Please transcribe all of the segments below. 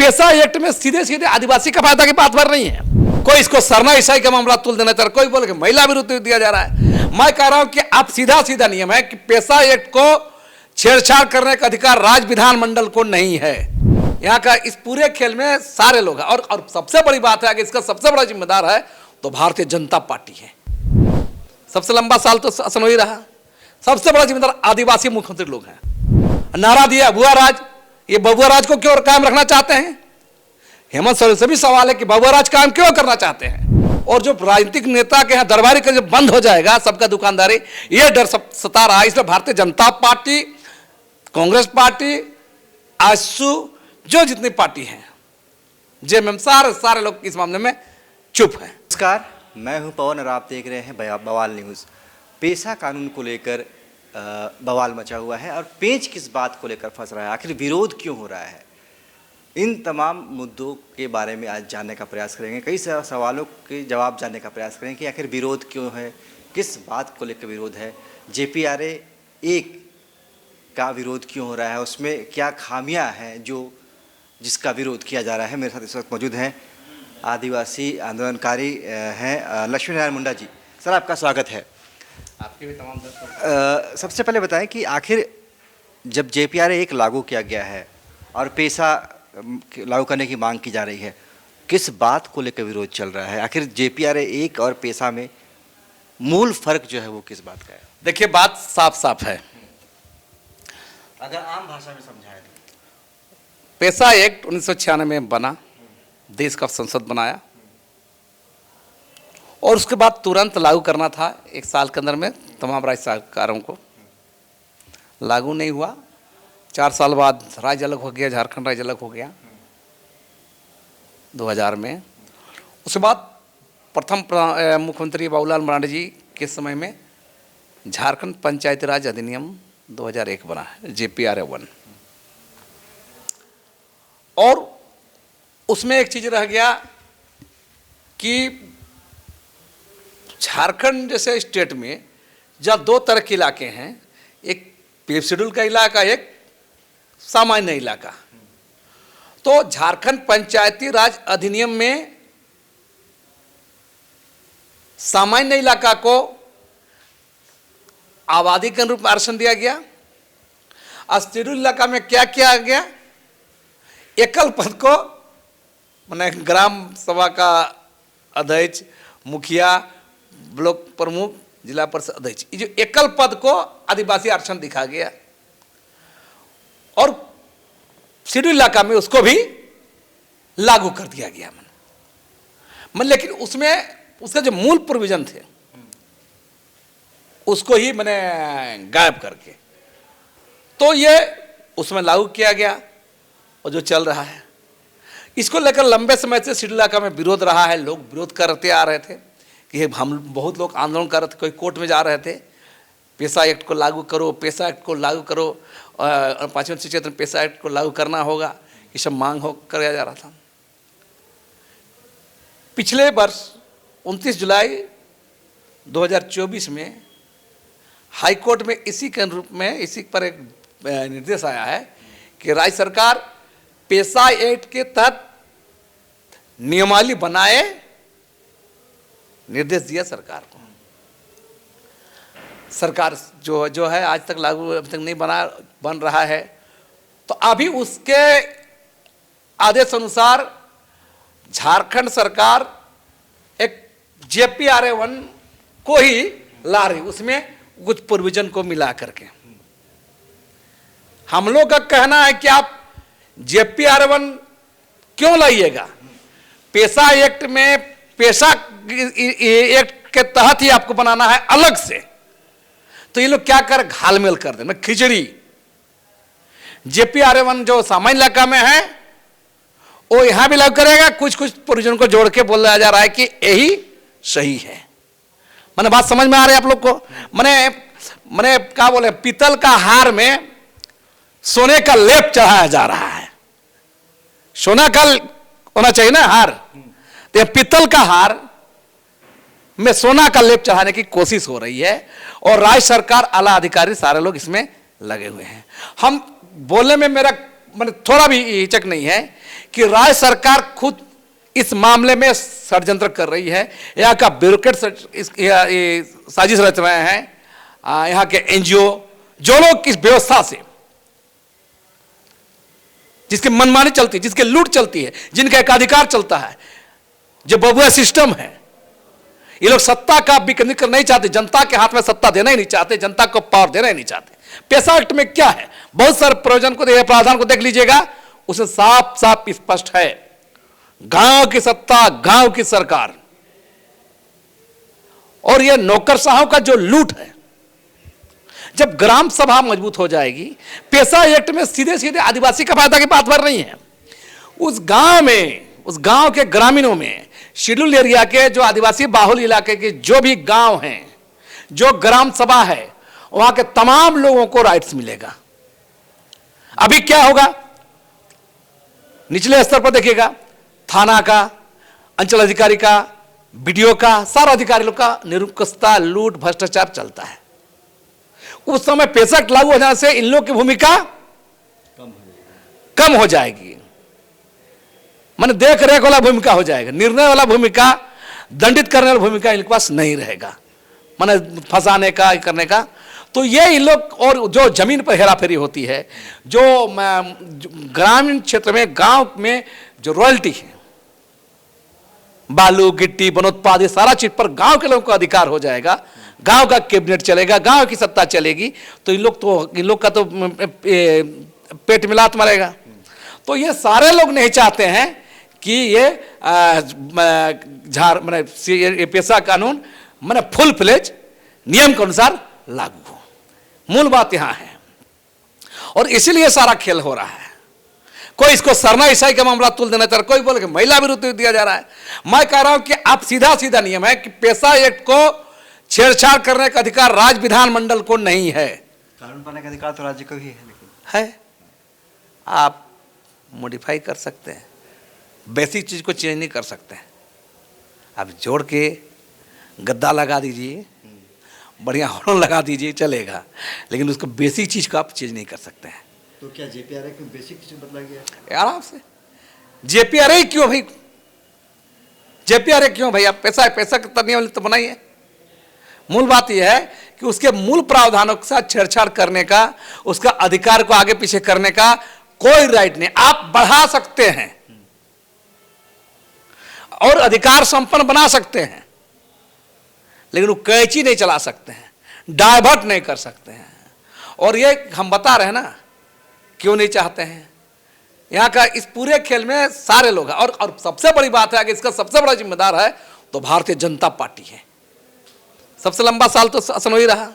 पेशा एक्ट में सीधे सीधे आदिवासी का फायदा की बात भर नहीं है। कोई इसको सरना ईसाई का मामला तुल देना चाह रहा, कोई बोले कि महिला विरुद्ध दिया जा रहा है। मैं कह रहा हूं कि आप सीधा सीधा नियम है कि पेशा एक्ट को छेड़छाड़ करने का अधिकार राज्य विधानमंडल को नहीं है। यहाँ का इस पूरे खेल में सारे लोग हैं और सबसे बड़ी बात है कि इसका सबसे बड़ा जिम्मेदार है तो भारतीय जनता पार्टी है। सबसे लंबा साल तो शासन ही रहा, सबसे बड़ा जिम्मेदार आदिवासी मुख्यमंत्री लोग हैं। नारा दिया बबुआ राज, ये बबुआ राज को क्यों कायम रखना चाहते हैं? हेमंत सोरेन से भी सवाल है कि बबुआ राज कायम क्यों करना चाहते हैं? और जो राजनीतिक नेता के यहाँ दरबारी का जब बंद हो जाएगा सबका दुकानदारी, ये डर सता रहा है। इसलिए भारतीय जनता पार्टी, कांग्रेस पार्टी, आजसू, जो जितनी पार्टी हैं, जेएमएम, सारे लोग इस मामले में चुप हैं। नमस्कार, मैं हूं पवन और आप देख रहे हैं बवाल न्यूज़। पेशा कानून को लेकर बवाल मचा हुआ है और पेंच किस बात को लेकर फंस रहा है, आखिर विरोध क्यों हो रहा है, इन तमाम मुद्दों के बारे में आज जानने का प्रयास करेंगे। कई सवालों के जवाब जानने का प्रयास करेंगे कि आखिर विरोध क्यों है, किस बात को लेकर विरोध है, JPRA 1 का विरोध क्यों हो रहा है, उसमें क्या खामियां हैं जिसका विरोध किया जा रहा है। मेरे साथ इस वक्त मौजूद हैं आदिवासी आंदोलनकारी हैं लक्ष्मी नारायण मुंडा जी। सर, आपका स्वागत है। आपके भी तमाम दर्शक। सबसे पहले बताएं कि आखिर जब JPRA 1 लागू किया गया है और पेशा लागू करने की मांग की जा रही है, किस बात को लेकर विरोध चल रहा है? आखिर JPRA 1 और पेशा में मूल फर्क जो है वो किस बात का है? देखिए, बात साफ साफ है, अगर आम भाषा में समझाएं तो। पेशा एक्ट 1996 में बना, देश का संसद बनाया और उसके बाद तुरंत लागू करना था 1 साल के अंदर में तमाम राज्य सरकारों को। लागू नहीं हुआ, 4 साल बाद राज्य अलग हो गया, झारखंड राज्य अलग हो गया 2000 में। उसके बाद प्रथम मुख्यमंत्री बाबूलाल मरांडी जी के समय में झारखंड पंचायती राज अधिनियम 2001 बना है, JPRA 1। और उसमें एक चीज रह गया कि झारखंड जैसे स्टेट में जब 2 तरह के इलाके हैं, एक पे शेड्यूल का इलाका, एक सामान्य इलाका। तो झारखंड पंचायती राज अधिनियम में सामान्य इलाका को आबादी के अनुरूप आरक्षण दिया गया। और शेड्यूल इलाका में क्या किया गया? एकल पद को, माने ग्राम सभा का अध्यक्ष, मुखिया, ब्लॉक प्रमुख, जिला परिषद अध्यक्ष, ये जो एकल पद को आदिवासी आरक्षण दिखा गया। और शेड्यूल इलाका में उसको भी लागू कर दिया गया। लेकिन उसमें उसका जो मूल प्रोविजन थे उसको ही मैंने गायब करके, तो ये उसमें लागू किया गया और जो चल रहा है, इसको लेकर लंबे समय से शेड्यूल इलाका में विरोध रहा है। लोग विरोध करते आ रहे थे कि हम बहुत लोग आंदोलन कर रहे थे, कोई कोर्ट में जा रहे थे, पेशा एक्ट को लागू करो, पेशा एक्ट को लागू करो, 5वें क्षेत्र में पेशा एक्ट को लागू करना होगा, ये सब मांग हो कराया जा रहा था। पिछले वर्ष 29 जुलाई 2024 में हाई कोर्ट में इसी के अनुरूप में इसी पर एक निर्देश आया है कि राज्य सरकार पेशा एक्ट के तहत नियमावली बनाए, निर्देश दिया सरकार को। सरकार जो है आज तक लागू अभी तक नहीं बन रहा है। तो अभी उसके आदेश अनुसार झारखंड सरकार एक JPRA 1 को ही ला रही, उसमें कुछ प्रोविजन को मिला करके। हम लोग का कहना है कि आप JPRA 1 क्यों लाइएगा? पेशा एक्ट में पेशा एक्ट के तहत ही आपको बनाना है अलग से। तो ये लोग क्या कर घालमेल कर दे, खिचड़ी। JPRA 1 जो सामान्य इलाका में है वो यहां भी लागू करेगा, कुछ प्रोविजन को जोड़ के बोला जा रहा है कि यही सही है। मैंने बात समझ में आ रही है आप लोग को? मैंने क्या बोले, पीतल का हार में सोने का लेप चढ़ाया जा रहा है। सोना का होना चाहिए ना हार, तो पीतल का हार में सोना का लेप चढ़ाने की कोशिश हो रही है और राज्य सरकार, आला अधिकारी, सारे लोग इसमें लगे हुए हैं। हम बोलने में मेरा थोड़ा भी हिचक नहीं है कि राज्य सरकार खुद इस मामले में षड्यंत्र कर रही है। यहाँ का ब्यूरोक्रेट साजिश रच रहे हैं, यहाँ के एनजीओ, जो लोग इस व्यवस्था से, जिसकी मनमानी चलती है, जिसके लूट चलती है, जिनका एकाधिकार चलता है, जो बबुआ सिस्टम है, ये लोग सत्ता का विकेंद्रीकरण नहीं चाहते, जनता के हाथ में सत्ता देना ही नहीं चाहते, जनता को पावर देना ही नहीं चाहते। पैसा एक्ट में क्या है, बहुत सारे प्रावधान को देख लीजिएगा, उसमें साफ साफ स्पष्ट है, गांव की सत्ता, गांव की सरकार। और यह नौकरशाहों का जो लूट है, जब ग्राम सभा मजबूत हो जाएगी, पैसा एक्ट में सीधे सीधे आदिवासी का फायदा की बात भर रही है। उस गांव में, उस गांव के ग्रामीणों में, शेड्यूल एरिया के जो आदिवासी बाहुल इलाके के जो भी गांव हैं, जो ग्राम सभा है, वहां के तमाम लोगों को राइट्स मिलेगा। अभी क्या होगा, निचले स्तर पर देखिएगा, थाना का, अंचल अधिकारी का, बीडीओ का, सारा अधिकारियों का निरुपस्ता, लूट, भ्रष्टाचार चलता है। उस समय पैसा एक्ट लागू हो जाने से इन लोगों की भूमिका कम हो जाएगी, माने देख रेख वाला भूमिका हो जाएगा, निर्णय वाला भूमिका, दंडित करने वाला भूमिका इनके पास नहीं रहेगा, माने फंसाने का, करने का। तो ये इन लोग, और जो जमीन पर हेराफेरी होती है, जो ग्रामीण क्षेत्र में, गांव में जो रॉयल्टी है, बालू, गिट्टी, वनोत्पाद, ये सारा चीज पर गांव के लोगों को अधिकार हो जाएगा, गांव का कैबिनेट चलेगा, गांव की सत्ता चलेगी, तो इन लोग का तो पेट मिलात मरेगा। तो ये सारे लोग नहीं चाहते हैं कि ये पैसा कानून मैंने फुल फ्लेज नियम के अनुसार लागू हो। मूल बात यहां है, और इसीलिए सारा खेल हो रहा है। कोई इसको सरना ईसाई का मामला तुल देना चाह रहा है, कोई बोले कि महिला विरुद्ध दिया जा रहा है। मैं कह रहा हूं कि आप सीधा सीधा नियम है कि पैसा एक्ट को छेड़छाड़ करने का अधिकार राज्य विधानमंडल को नहीं है। कानून बनाने का अधिकार तो राज्य को ही है, लेकिन है, आप मॉडिफाई कर सकते हैं, बेसिक चीज को चेंज नहीं कर सकते हैं। आप जोड़ के गद्दा लगा दीजिए, बढ़िया हॉर्न लगा दीजिए, चलेगा, लेकिन उसको बेसिक चीज को आप चेंज नहीं कर सकते हैं। तो क्या जेपीआरए की बेसिक चीज बदला गया? आराम से जेपीआरए क्यों भाई, जेपीआरए क्यों भाई, आप पैसा का नियम तो बनाइए। मूल बात यह है कि उसके मूल प्रावधानों के साथ छेड़छाड़ करने का, उसका अधिकार को आगे पीछे करने का कोई राइट नहीं। आप बढ़ा सकते हैं और अधिकार संपन्न बना सकते हैं, लेकिन वो कैंची नहीं चला सकते हैं, डाइवर्ट नहीं कर सकते हैं। और ये हम बता रहे हैं ना, क्यों नहीं चाहते हैं। यहाँ का इस पूरे खेल में सारे लोग हैं, और सबसे बड़ी बात है कि इसका सबसे बड़ा जिम्मेदार है तो भारतीय जनता पार्टी है। सबसे लंबा साल तो शासन ही रहा,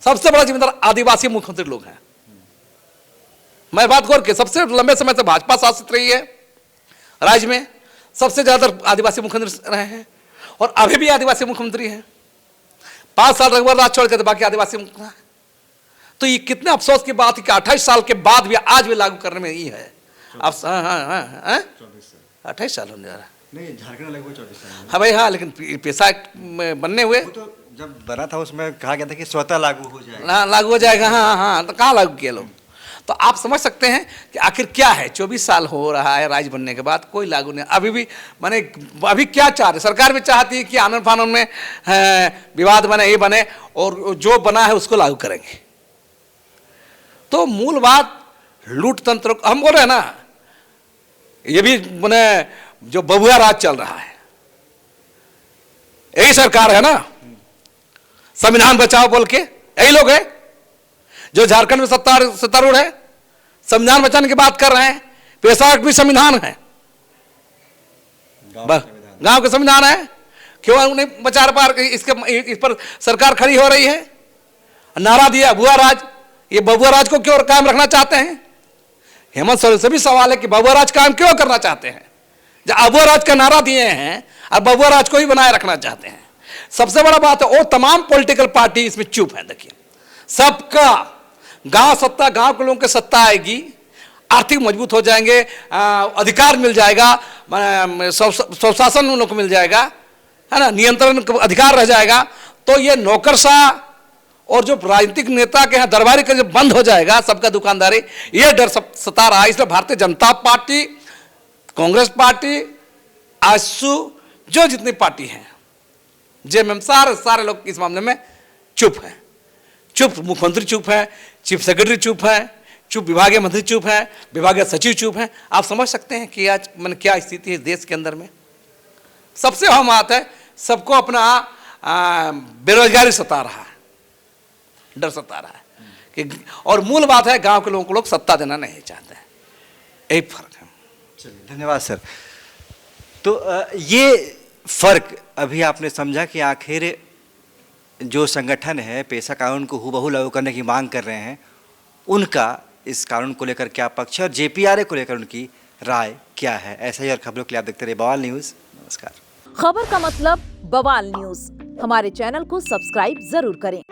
सबसे बड़ा जिम्मेदार आदिवासी मुख्यमंत्री लोग हैं। मैं बात गौर के, सबसे लंबे समय से भाजपा शासित रही है राज्य में, सबसे ज्यादा आदिवासी मुख्यमंत्री रहे हैं, और अभी भी आदिवासी मुख्यमंत्री हैं। 5 साल रघुवर राज छोड़ के बाकी आदिवासी मुख्यमंत्री। तो ये कितने अफसोस की बात है कि 28 साल के बाद भी आज भी लागू करने में ही है। अब 28 साल होने जा रहा है, नहीं, झारखंड लगभग 24 साल। हाँ भाई, हाँ, लेकिन पैसा बनने हुए तो जब बना था उसमें कहा गया था कि स्वतः लागू हो जाएगा, लागू हो जाएगा। हाँ हाँ, तो कहाँ लागू किए लोग। तो आप समझ सकते हैं कि आखिर क्या है, 24 साल हो रहा है राज्य बनने के बाद, कोई लागू नहीं। अभी भी माने अभी क्या चाह रहे, सरकार भी चाहती है कि आनंद फानन में विवाद बने, ये बने, और जो बना है उसको लागू करेंगे। तो मूल बात लूट तंत्र, हम बोल रहे हैं ना, ये भी मैंने जो बबुआ राज चल रहा है, यही सरकार है ना, संविधान बचाओ बोल के यही लोग हैं जो झारखंड में सत्तारूढ़ है, संविधान बचाने की बात कर रहे हैं। पैसा एक्ट भी संविधान है, गांव का संविधान है, क्यों नहीं बचा पा रहे, इस पर सरकार खड़ी हो रही है। नारा दिया बबुआ राज, ये बबुआ राज को क्यों कायम रखना चाहते हैं। हेमंत सोरेन से भी सवाल है कि बबुआ राज कायम क्यों करना चाहते हैं, जब बबुआ राज का नारा दिए हैं और बबुआ राज को ही बनाए रखना चाहते हैं। सबसे बड़ा बात है, वो तमाम पॉलिटिकल पार्टी इसमें चुप है। देखिए, सबका गांव सत्ता, गांव के लोगों की सत्ता आएगी, आर्थिक मजबूत हो जाएंगे, अधिकार मिल जाएगा, स्वशासन उन लोगों को मिल जाएगा, है ना, नियंत्रण अधिकार रह जाएगा। तो ये नौकरशाह और जो राजनीतिक नेता के यहाँ दरबारी का जब बंद हो जाएगा, सबका दुकानदारी, ये डर सता रहा है। इसलिए भारतीय जनता पार्टी कांग्रेस पार्टी, आजसू, जो जितनी पार्टी हैं, जेएमएम, सारे लोग इस मामले में चुप हैं। चुप मुख्यमंत्री चुप है, चीफ सेक्रेटरी चुप है, चुप विभागीय मंत्री चुप है, विभागीय सचिव चुप है। आप समझ सकते हैं कि आज मन क्या स्थिति है देश के अंदर में। सबसे अहम बात है, सबको अपना बेरोजगारी सता रहा है, डर सता रहा है कि, और मूल बात है गांव के लोगों को लोग सत्ता देना नहीं चाहते हैं, यही फर्क है। चलिए, धन्यवाद सर। तो ये फर्क अभी आपने समझा कि आखिर जो संगठन है पेशा कानून को हूबहू लागू करने की मांग कर रहे हैं, उनका इस कानून को लेकर क्या पक्ष है और जेपीआरए को लेकर उनकी राय क्या है। ऐसा ही और खबरों के लिए आप देखते रहिए बवाल न्यूज़। नमस्कार। खबर का मतलब बवाल न्यूज। हमारे चैनल को सब्सक्राइब जरूर करें।